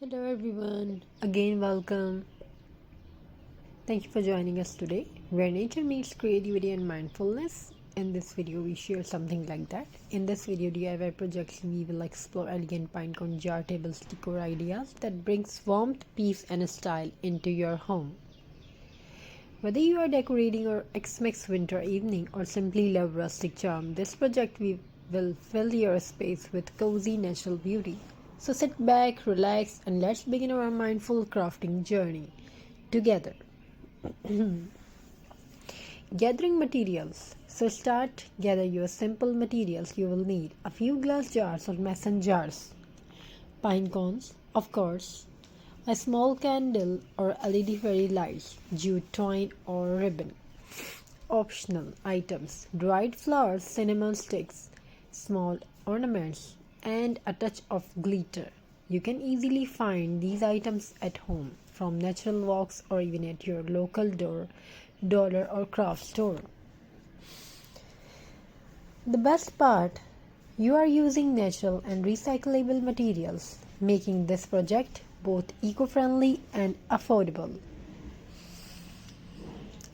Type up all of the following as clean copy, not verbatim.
Hello everyone, again welcome. Thank you for joining us today, where nature meets creativity and mindfulness. In this video, we share something like that. In this video DIY projects, we will explore elegant pinecone jar tables decor ideas that brings warmth, peace, and style into your home. Whether you are decorating or Xmas winter evening or simply love rustic charm, this project will fill your space with cozy natural beauty. So sit back, relax, and let's begin our mindful crafting journey together. Gathering materials. So gather your simple materials you will need. A few glass jars or mason jars. Pine cones, of course. A small candle or LED fairy lights, jute twine or ribbon. Optional items: dried flowers, cinnamon sticks, small ornaments, and a touch of glitter. You can easily find these items at home, from natural walks or even at your local dollar or craft store. The best part, you are using natural and recyclable materials, making this project both eco-friendly and affordable.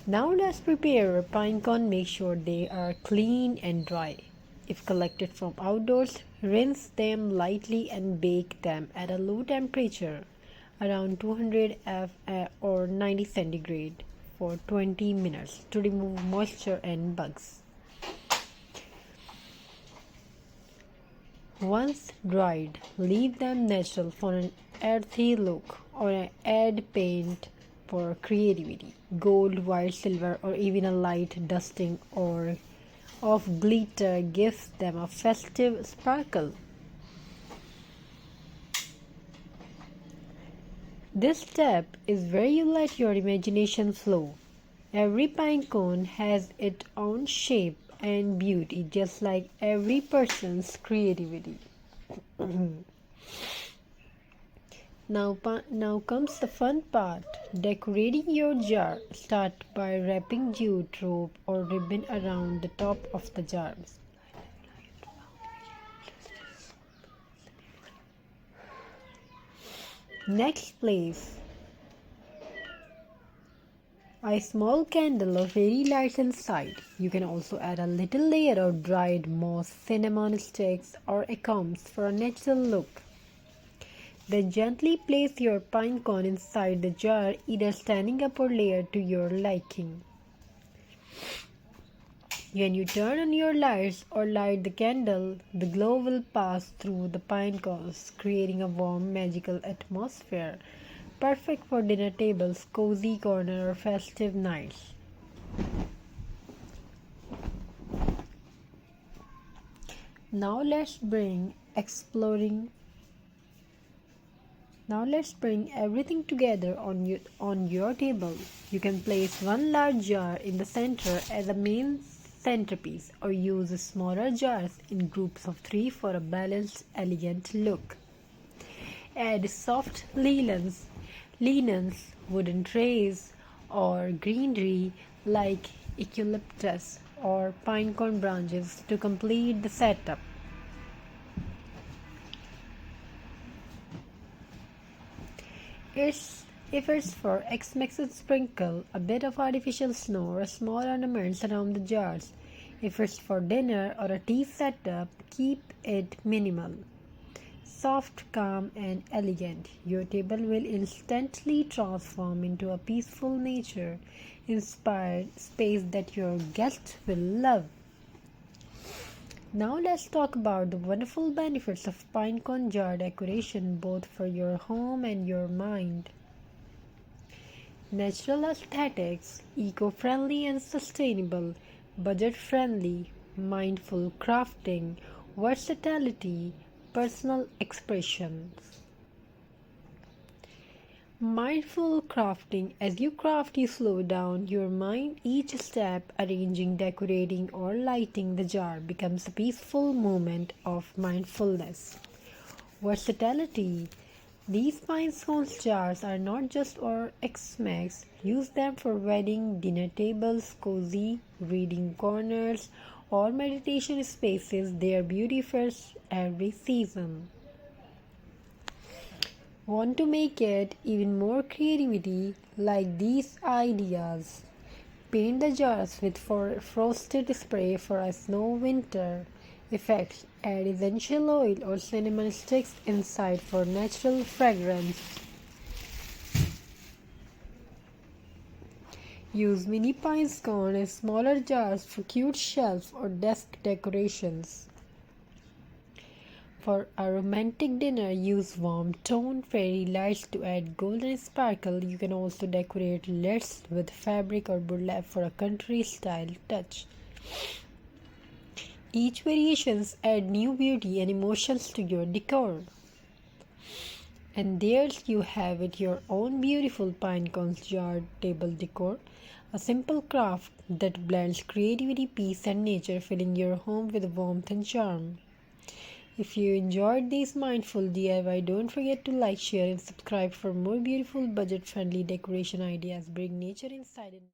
Now let's prepare pine cone. Make sure they are clean and dry. If collected from outdoors, rinse them lightly and bake them at a low temperature, around 200 F or 90 centigrade, for 20 minutes to remove moisture and bugs. Once dried, leave them natural for an earthy look, or add paint for creativity. Gold, white, silver, or even a light dusting or of glitter gives them a festive sparkle. This step is where you let your imagination flow. Every pine cone has its own shape and beauty, just like every person's creativity. Now comes the fun part. Decorating your jar. Start by wrapping jute rope or ribbon around the top of the jar. Next, place a small candle or fairy lights inside. You can also add a little layer of dried moss, cinnamon sticks, or acorns for a natural look. Then gently place your pine cone inside the jar, either standing up or layered to your liking. When you turn on your lights or light the candle, the glow will pass through the pine cones, creating a warm, magical atmosphere, perfect for dinner tables, cozy corner, or festive nights. Now let's bring everything together on your table. You can place one large jar in the center as a main centerpiece, or use smaller jars in groups of 3 for a balanced, elegant look. Add soft linens, wooden trays, or greenery like eucalyptus or pinecone branches to complete the setup. If it's for Xmas, sprinkle a bit of artificial snow or small ornaments around the jars. If it's for dinner or a tea setup, keep it minimal. Soft, calm, and elegant, your table will instantly transform into a peaceful, nature-inspired space that your guests will love. Now let's talk about the wonderful benefits of pinecone jar decoration, both for your home and your mind. Natural aesthetics, eco-friendly and sustainable, budget-friendly, mindful crafting, versatility, personal expressions. Mindful crafting. As you craft, you slow down your mind. Each step, arranging, decorating, or lighting the jar, becomes a peaceful moment of mindfulness. Versatility. These Pinecone jars are not just for Xmas. Use them for wedding, dinner tables, cozy reading corners, or meditation spaces. They are beauty for every season. Want to make it even more creativity? Like these ideas. Paint the jars with frosted spray for a snow winter effect. Add essential oil or cinnamon sticks inside for natural fragrance. Use mini pine cones and smaller jars for cute shelf or desk decorations. For a romantic dinner, use warm tone fairy lights to add golden sparkle. You can also decorate lights with fabric or burlap for a country style touch. Each variations add new beauty and emotions to your decor. And there you have it, your own beautiful Pinecones jar table decor. A simple craft that blends creativity, peace and nature, filling your home with warmth and charm. If you enjoyed these mindful DIY, don't forget to like, share and subscribe for more beautiful budget-friendly decoration ideas. Bring nature inside and